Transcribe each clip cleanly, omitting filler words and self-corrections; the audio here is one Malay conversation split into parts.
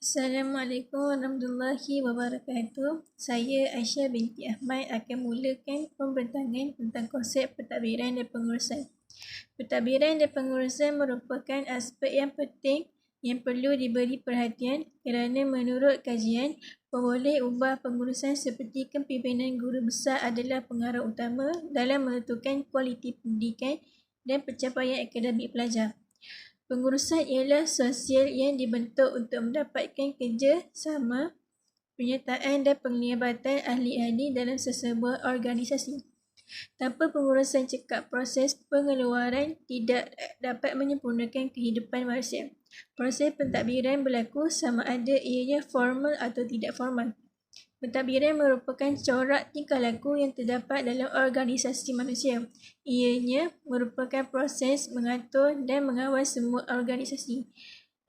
Assalamualaikum warahmatullahi wabarakatuh. Saya Aisyah binti Ahmad akan mulakan pembintangan tentang konsep pentadbiran dan pengurusan. Pentadbiran dan pengurusan merupakan aspek yang penting yang perlu diberi perhatian kerana menurut kajian, pemboleh ubah pengurusan seperti kepimpinan guru besar adalah pengaruh utama dalam menentukan kualiti pendidikan dan pencapaian akademik pelajar. Pengurusan ialah sosial yang dibentuk untuk mendapatkan kerjasama, penyertaan dan penglibatan ahli-ahli dalam sesebuah organisasi. Tanpa pengurusan cekap, proses pengeluaran tidak dapat menyempurnakan kehidupan manusia. Proses pentadbiran berlaku sama ada ianya formal atau tidak formal. Pentadbiran merupakan corak tingkah laku yang terdapat dalam organisasi manusia. Ianya merupakan proses mengatur dan mengawal semua organisasi.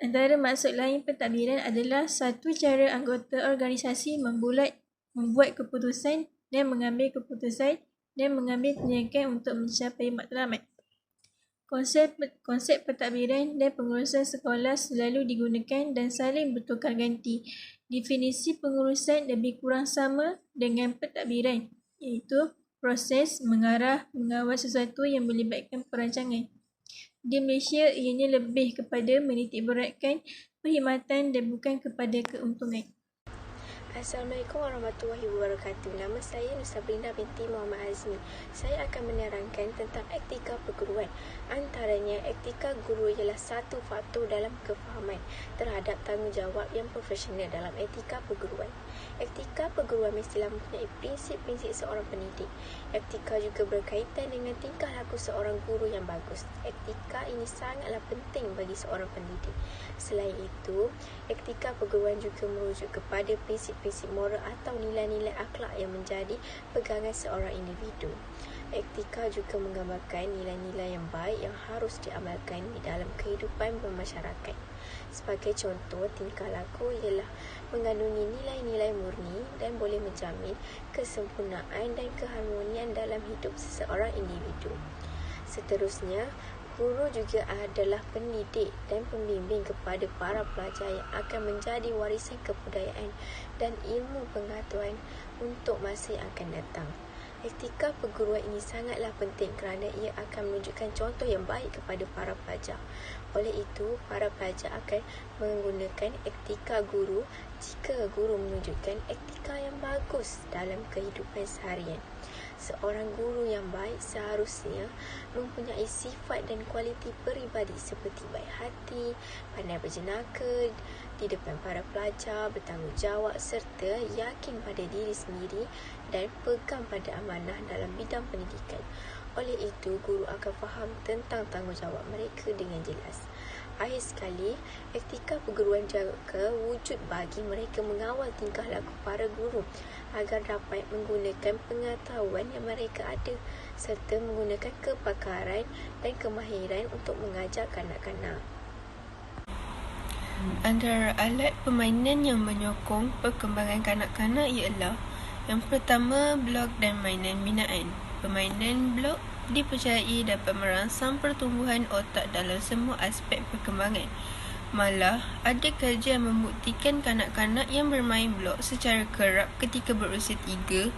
Antara maksud lain pentadbiran adalah satu cara anggota organisasi membuat keputusan dan mengambil keputusan dan mengambil tindakan untuk mencapai matlamat. Konsep pentadbiran dan pengurusan sekolah selalu digunakan dan saling bertukar ganti. Definisi pengurusan lebih kurang sama dengan pentadbiran, iaitu proses mengawal sesuatu yang melibatkan perancangan. Di Malaysia, ianya lebih kepada menitikberatkan perkhidmatan dan bukan kepada keuntungan. Assalamualaikum warahmatullahi wabarakatuh. Nama saya Nusabrinda binti Muhammad Azmi. Saya akan menerangkan tentang etika perguruan. Antaranya, etika guru ialah satu faktor dalam kefahaman terhadap tanggungjawab yang profesional dalam etika perguruan. Etika perguruan mestilah mempunyai prinsip-prinsip seorang pendidik. Etika juga berkaitan dengan tingkah laku seorang guru yang bagus. Etika ini sangatlah penting bagi seorang pendidik. Selain itu, etika perguruan juga merujuk kepada prinsip-prinsip moral atau nilai-nilai akhlak yang menjadi pegangan seorang individu. Etika juga menggambarkan nilai-nilai yang baik yang harus diamalkan di dalam kehidupan bermasyarakat. Sebagai contoh, tingkah laku ialah mengandungi nilai-nilai murni dan boleh menjamin kesempurnaan dan keharmonian dalam hidup seseorang individu. Seterusnya, guru juga adalah pendidik dan pembimbing kepada para pelajar yang akan menjadi warisan kebudayaan dan ilmu pengetahuan untuk masa yang akan datang. Etika perguruan ini sangatlah penting kerana ia akan menunjukkan contoh yang baik kepada para pelajar. Oleh itu, para pelajar akan menggunakan etika guru jika guru menunjukkan etika yang bagus dalam kehidupan seharian. Seorang guru yang baik seharusnya mempunyai sifat dan kualiti peribadi seperti baik hati, pandai berjenaka di depan para pelajar, bertanggungjawab serta yakin pada diri sendiri dan pegang pada amanah dalam bidang pendidikan. Oleh itu, guru akan faham tentang tanggungjawab mereka dengan jelas. Akhir sekali, etika perguruan juga wujud bagi mereka mengawal tingkah laku para guru agar dapat menggunakan pengetahuan yang mereka ada serta menggunakan kepakaran dan kemahiran untuk mengajar kanak-kanak. Antara alat permainan yang menyokong perkembangan kanak-kanak ialah yang pertama, blok dan mainan binaan. Permainan blok dipercayai dapat merangsang pertumbuhan otak dalam semua aspek perkembangan. Malah, ada kajian membuktikan kanak-kanak yang bermain blok secara kerap ketika berusia 3,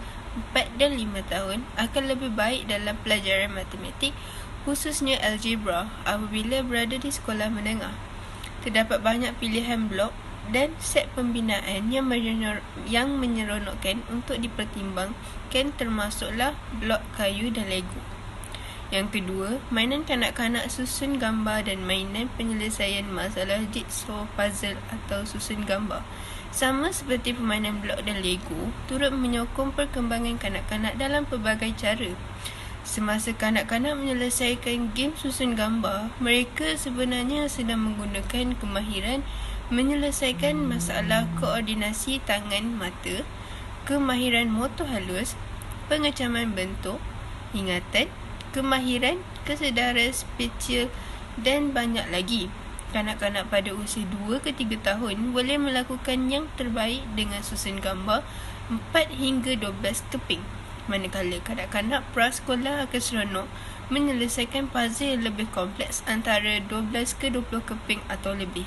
4 dan 5 tahun akan lebih baik dalam pelajaran matematik, khususnya algebra apabila berada di sekolah menengah. Terdapat banyak pilihan blok dan set pembinaan yang menyeronokkan untuk dipertimbangkan, termasuklah blok kayu dan Lego. Yang kedua, mainan kanak-kanak susun gambar dan mainan penyelesaian masalah jigsaw puzzle atau susun gambar. Sama seperti permainan blok dan Lego, turut menyokong perkembangan kanak-kanak dalam pelbagai cara. Semasa kanak-kanak menyelesaikan game susun gambar, mereka sebenarnya sedang menggunakan kemahiran menyelesaikan masalah koordinasi tangan mata, kemahiran motor halus, pengecaman bentuk, ingatan, kemahiran, kesedaran spesial dan banyak lagi. Kanak-kanak pada usia 2 ke 3 tahun boleh melakukan yang terbaik dengan susun gambar 4 hingga 12 keping. Manakala kanak-kanak prasekolah akan seronok menyelesaikan puzzle yang lebih kompleks antara 12 ke 20 keping atau lebih.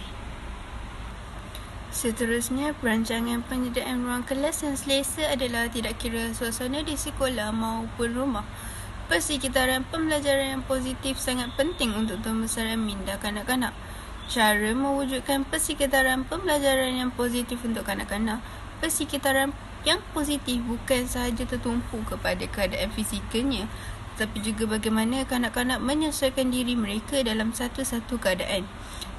Seterusnya, perancangan penyediaan ruang kelas yang selesa adalah tidak kira suasana di sekolah maupun rumah. Persekitaran pembelajaran yang positif sangat penting untuk pembesaran minda kanak-kanak. Cara mewujudkan persekitaran pembelajaran yang positif untuk kanak-kanak. Persekitaran yang positif bukan sahaja tertumpu kepada keadaan fizikalnya, tetapi juga bagaimana kanak-kanak menyesuaikan diri mereka dalam satu-satu keadaan.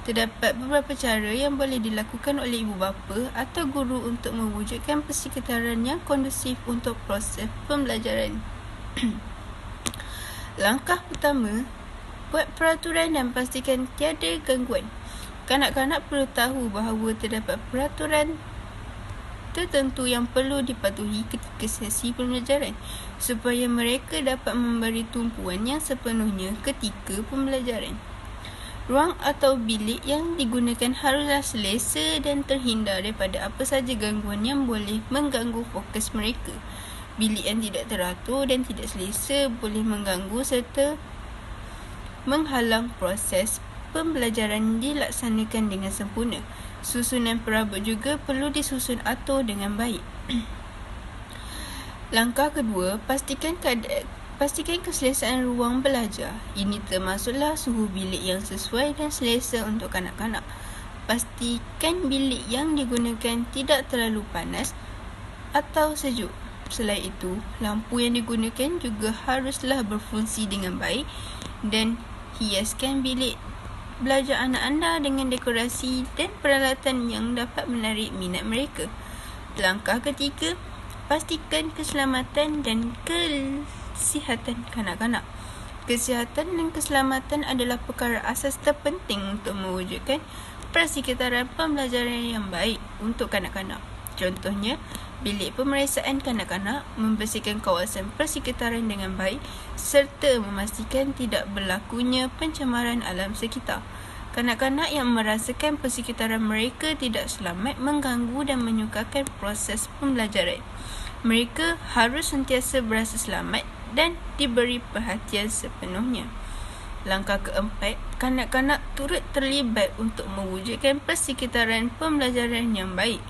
Terdapat beberapa cara yang boleh dilakukan oleh ibu bapa atau guru untuk mewujudkan persekitaran yang kondusif untuk proses pembelajaran. Langkah pertama, buat peraturan dan pastikan tiada gangguan. Kanak-kanak perlu tahu bahawa terdapat peraturan tertentu yang perlu dipatuhi ketika sesi pembelajaran supaya mereka dapat memberi tumpuan yang sepenuhnya ketika pembelajaran. Ruang atau bilik yang digunakan haruslah selesa dan terhindar daripada apa sahaja gangguan yang boleh mengganggu fokus mereka. Bilik yang tidak teratur dan tidak selesa boleh mengganggu serta menghalang proses pembelajaran dilaksanakan dengan sempurna. Susunan perabot juga perlu disusun atur dengan baik. Langkah kedua, pastikan keselesaan ruang belajar. Ini termasuklah suhu bilik yang sesuai dan selesa untuk kanak-kanak. Pastikan bilik yang digunakan tidak terlalu panas atau sejuk. Selain itu, lampu yang digunakan juga haruslah berfungsi dengan baik dan hiaskan bilik belajar anak anda dengan dekorasi dan peralatan yang dapat menarik minat mereka. Langkah ketiga, pastikan keselamatan dan kesihatan kanak-kanak. Kesihatan dan keselamatan adalah perkara asas terpenting untuk mewujudkan persekitaran pembelajaran yang baik untuk kanak-kanak. Contohnya, bilik pemeriksaan kanak-kanak, membersihkan kawasan persekitaran dengan baik serta memastikan tidak berlakunya pencemaran alam sekitar. Kanak-kanak yang merasakan persekitaran mereka tidak selamat mengganggu dan menyukarkan proses pembelajaran. Mereka harus sentiasa berasa selamat dan diberi perhatian sepenuhnya. Langkah keempat, kanak-kanak turut terlibat untuk mewujudkan persekitaran pembelajaran yang baik.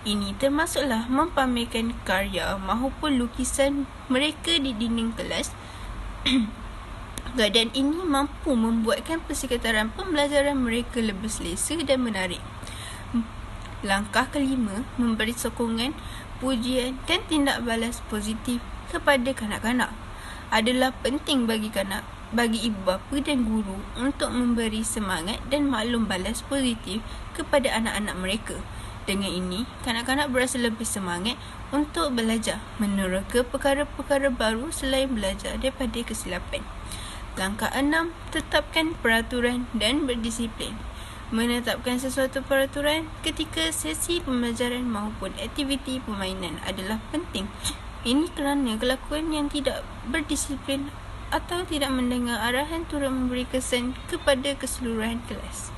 Ini termasuklah mempamerkan karya maupun lukisan mereka di dinding kelas. Keadaan ini mampu membuatkan persekitaran pembelajaran mereka lebih selesa dan menarik. Langkah kelima, memberi sokongan, pujian dan tindak balas positif kepada kanak-kanak. Adalah penting bagi ibu bapa dan guru untuk memberi semangat dan maklum balas positif kepada anak-anak mereka. Dengan ini, kanak-kanak berasa lebih semangat untuk belajar, menerka perkara-perkara baru selain belajar daripada kesilapan. Langkah 6, tetapkan peraturan dan berdisiplin. Menetapkan sesuatu peraturan ketika sesi pembelajaran maupun aktiviti permainan adalah penting. Ini kerana kelakuan yang tidak berdisiplin atau tidak mendengar arahan turut memberi kesan kepada keseluruhan kelas.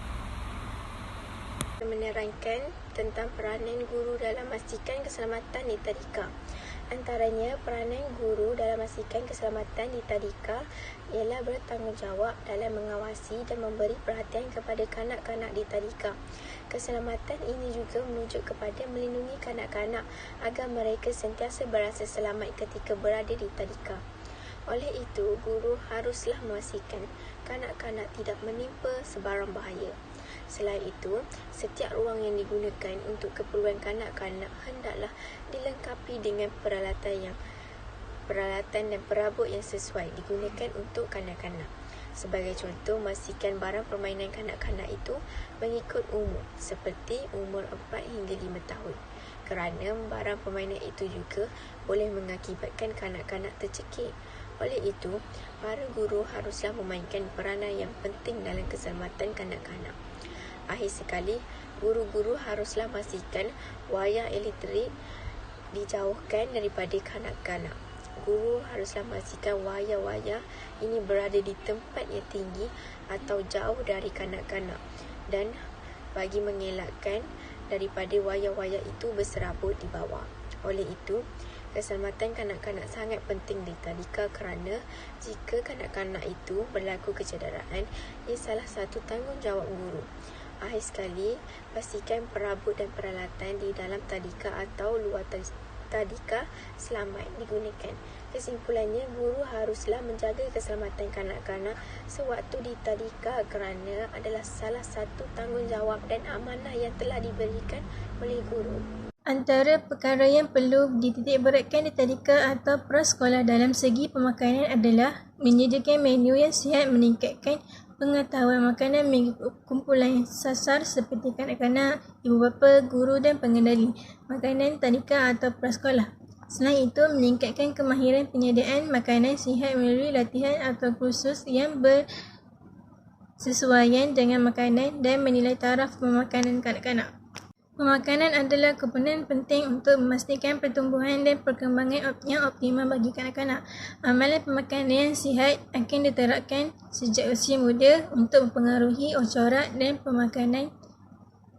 Menerangkan tentang peranan guru dalam memastikan keselamatan di tadika. Antaranya, peranan guru dalam memastikan keselamatan di tadika ialah bertanggungjawab dalam mengawasi dan memberi perhatian kepada kanak-kanak di tadika. Keselamatan ini juga merujuk kepada melindungi kanak-kanak agar mereka sentiasa berasa selamat ketika berada di tadika. Oleh itu, guru haruslah memastikan kanak-kanak tidak menimpa sebarang bahaya. Selain itu, setiap ruang yang digunakan untuk keperluan kanak-kanak hendaklah dilengkapi dengan peralatan dan perabot yang sesuai digunakan untuk kanak-kanak. Sebagai contoh, memastikan barang permainan kanak-kanak itu mengikut umur, seperti umur 4 hingga 5 tahun. Kerana barang permainan itu juga boleh mengakibatkan kanak-kanak tercekik. Oleh itu, para guru haruslah memainkan peranan yang penting dalam keselamatan kanak-kanak. Akhir sekali, guru-guru haruslah pastikan wayar elektrik dijauhkan daripada kanak-kanak. Guru haruslah pastikan wayar-wayar ini berada di tempat yang tinggi atau jauh dari kanak-kanak dan bagi mengelakkan daripada wayar-wayar itu berserabut di bawah. Oleh itu, keselamatan kanak-kanak sangat penting di tadika kerana jika kanak-kanak itu berlaku kecederaan, ia salah satu tanggungjawab guru. Akhir sekali, pastikan perabot dan peralatan di dalam tadika atau luar tadika selamat digunakan. Kesimpulannya, guru haruslah menjaga keselamatan kanak-kanak sewaktu di tadika kerana adalah salah satu tanggungjawab dan amanah yang telah diberikan oleh guru. Antara perkara yang perlu dititikberatkan di tadika atau prasekolah dalam segi pemakanan adalah menyediakan menu yang sihat, meningkatkan pengetahuan makanan mengikut kumpulan sasar seperti kanak-kanak, ibu bapa, guru dan pengendali makanan tadika atau prasekolah. Selain itu, meningkatkan kemahiran penyediaan makanan sihat melalui latihan atau kursus yang bersesuaian dengan makanan dan menilai taraf pemakanan kanak-kanak. Pemakanan adalah komponen penting untuk memastikan pertumbuhan dan perkembangan yang optimal bagi kanak-kanak. Amalan pemakanan yang sihat akan diterapkan sejak usia muda untuk mempengaruhi corak dan pemakanan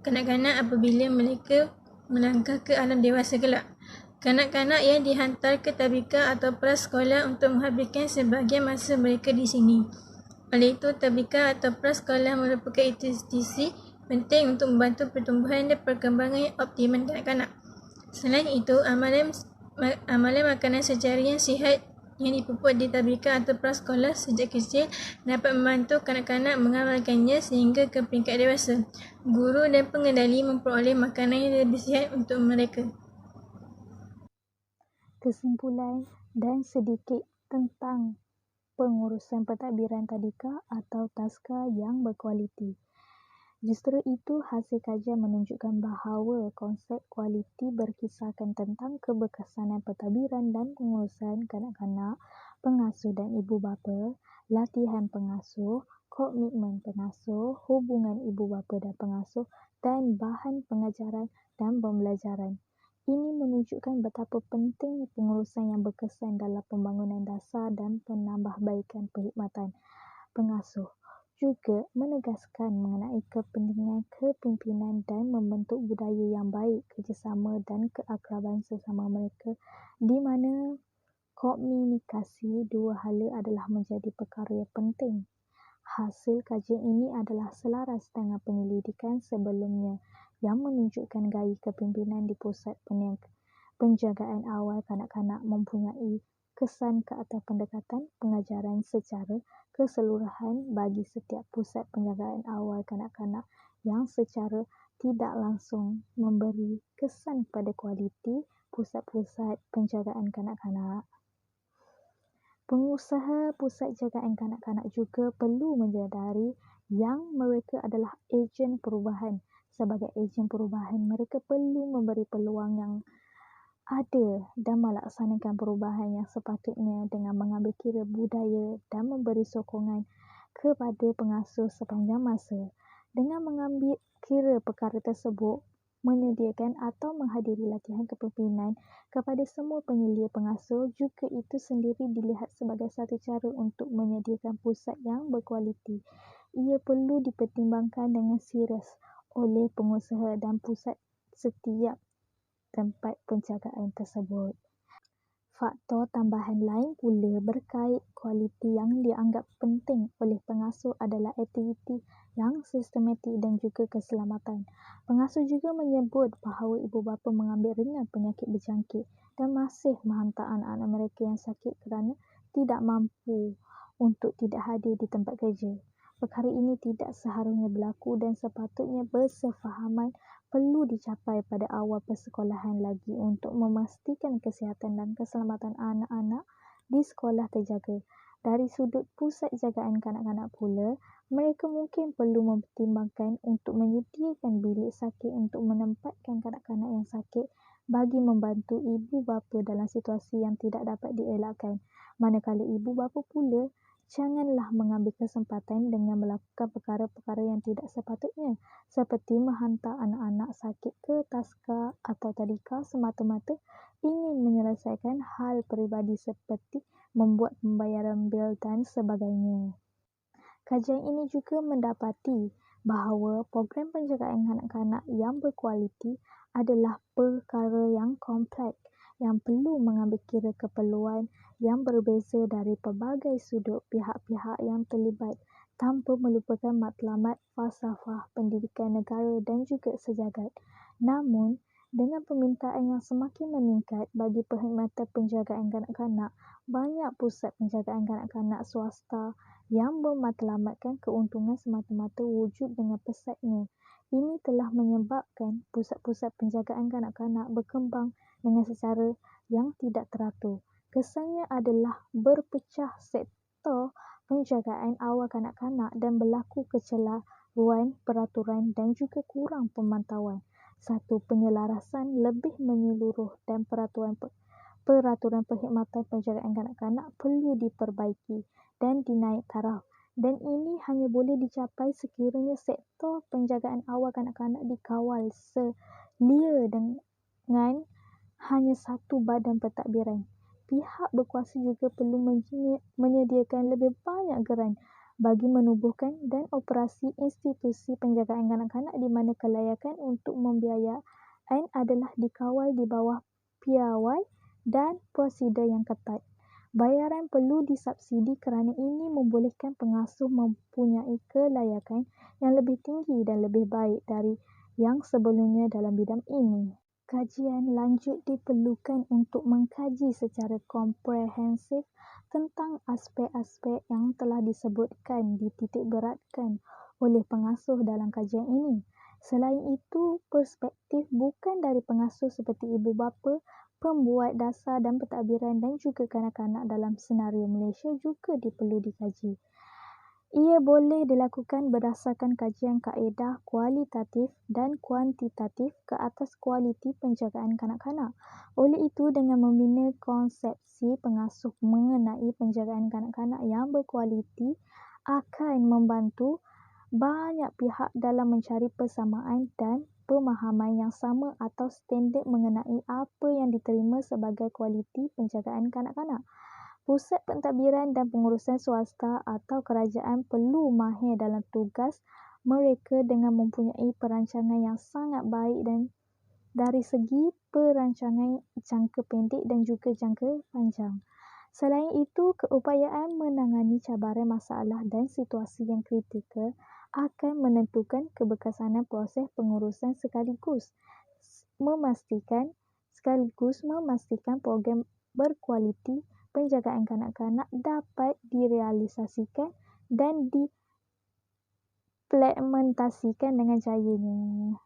kanak-kanak apabila mereka melangkah ke alam dewasa kelak. Kanak-kanak yang dihantar ke tabika atau prasekolah untuk menghabiskan sebahagian masa mereka di sini. Oleh itu, tabika atau prasekolah merupakan institusi penting untuk membantu pertumbuhan dan perkembangan yang optimal kanak-kanak. Selain itu, amalan makanan secara yang sihat yang dipupuk di tabika atau prasekolah sejak kecil dapat membantu kanak-kanak mengamalkannya sehingga ke peringkat dewasa. Guru dan pengendali memperoleh makanan yang lebih sihat untuk mereka. Kesimpulan dan sedikit tentang pengurusan pentadbiran tadika atau taska yang berkualiti. Justru itu, hasil kajian menunjukkan bahawa konsep kualiti berkisarkan tentang keberkesanan pentadbiran dan pengurusan kanak-kanak, pengasuh dan ibu bapa, latihan pengasuh, komitmen pengasuh, hubungan ibu bapa dan pengasuh, dan bahan pengajaran dan pembelajaran. Ini menunjukkan betapa pentingnya pengurusan yang berkesan dalam pembangunan dasar dan penambahbaikan perkhidmatan pengasuh. Juga menegaskan mengenai kepentingan kepimpinan dan membentuk budaya yang baik, kerjasama dan keakraban sesama mereka, di mana komunikasi dua hala adalah menjadi perkara yang penting. Hasil kajian ini adalah selaras dengan penyelidikan sebelumnya yang menunjukkan gaya kepimpinan di pusat penjagaan awal kanak-kanak mempunyai kesan ke atas pendekatan pengajaran secara keseluruhan bagi setiap pusat penjagaan awal kanak-kanak yang secara tidak langsung memberi kesan pada kualiti pusat-pusat penjagaan kanak-kanak. Pengusaha pusat jagaan kanak-kanak juga perlu menyadari yang mereka adalah ejen perubahan. Sebagai ejen perubahan, mereka perlu memberi peluang yang ada dan melaksanakan perubahan yang sepatutnya dengan mengambil kira budaya dan memberi sokongan kepada pengasuh sepanjang masa. Dengan mengambil kira perkara tersebut, menyediakan atau menghadiri latihan kepimpinan kepada semua penyelia pengasuh juga itu sendiri dilihat sebagai satu cara untuk menyediakan pusat yang berkualiti. Ia perlu dipertimbangkan dengan serius oleh pengusaha dan pusat setiap tempat penjagaan tersebut. Faktor tambahan lain pula berkait kualiti yang dianggap penting oleh pengasuh adalah aktiviti yang sistematik dan juga keselamatan. Pengasuh juga menyebut bahawa ibu bapa mengambil ringan penyakit berjangkit dan masih menghantar anak-anak mereka yang sakit kerana tidak mampu untuk tidak hadir di tempat kerja. Perkara ini tidak seharusnya berlaku dan sepatutnya bersefahaman perlu dicapai pada awal persekolahan lagi untuk memastikan kesihatan dan keselamatan anak-anak di sekolah terjaga. Dari sudut pusat jagaan kanak-kanak pula, mereka mungkin perlu mempertimbangkan untuk menyediakan bilik sakit untuk menempatkan kanak-kanak yang sakit bagi membantu ibu bapa dalam situasi yang tidak dapat dielakkan. Manakala ibu bapa pula janganlah mengambil kesempatan dengan melakukan perkara-perkara yang tidak sepatutnya, seperti menghantar anak-anak sakit ke taska atau tadika semata-mata ingin menyelesaikan hal peribadi seperti membuat pembayaran bil dan sebagainya. Kajian ini juga mendapati bahawa program penjagaan kanak-kanak yang berkualiti adalah perkara yang kompleks yang perlu mengambil kira keperluan yang berbeza dari pelbagai sudut pihak-pihak yang terlibat tanpa melupakan matlamat falsafah pendidikan negara dan juga sejagat. Namun, dengan permintaan yang semakin meningkat bagi perkhidmatan penjagaan kanak-kanak, banyak pusat penjagaan kanak-kanak swasta yang bermatlamatkan keuntungan semata-mata wujud dengan pesatnya. Ini telah menyebabkan pusat-pusat penjagaan kanak-kanak berkembang dengan secara yang tidak teratur. Kesannya adalah berpecah sektor penjagaan awal kanak-kanak dan berlaku kecelaruan peraturan dan juga kurang pemantauan. Satu penyelarasan lebih menyeluruh dan peraturan perkhidmatan penjagaan kanak-kanak perlu diperbaiki dan dinaik taraf. Dan ini hanya boleh dicapai sekiranya sektor penjagaan awal kanak-kanak dikawal selia dengan hanya satu badan pentadbiran. Pihak berkuasa juga perlu menyediakan lebih banyak geran bagi menubuhkan dan operasi institusi penjagaan kanak-kanak di mana kelayakan untuk pembiayaan adalah dikawal di bawah piawai dan prosedur yang ketat. Bayaran perlu disubsidi kerana ini membolehkan pengasuh mempunyai kelayakan yang lebih tinggi dan lebih baik dari yang sebelumnya dalam bidang ini. Kajian lanjut diperlukan untuk mengkaji secara komprehensif tentang aspek-aspek yang telah disebutkan dititikberatkan oleh pengasuh dalam kajian ini. Selain itu, perspektif bukan dari pengasuh seperti ibu bapa, pembuat dasar dan pentadbiran dan juga kanak-kanak dalam senario Malaysia juga perlu dikaji. Ia boleh dilakukan berdasarkan kajian kaedah kualitatif dan kuantitatif ke atas kualiti penjagaan kanak-kanak. Oleh itu, dengan membina konsepsi pengasuh mengenai penjagaan kanak-kanak yang berkualiti akan membantu banyak pihak dalam mencari persamaan dan pemahaman yang sama atau standard mengenai apa yang diterima sebagai kualiti penjagaan kanak-kanak. Pusat pentadbiran dan pengurusan swasta atau kerajaan perlu mahir dalam tugas mereka dengan mempunyai perancangan yang sangat baik dan dari segi perancangan jangka pendek dan juga jangka panjang. Selain itu, keupayaan menangani cabaran masalah dan situasi yang kritikal akan menentukan keberkesanan proses pengurusan sekaligus memastikan program berkualiti penjagaan kanak-kanak dapat direalisasikan dan diimplementasikan dengan jayanya.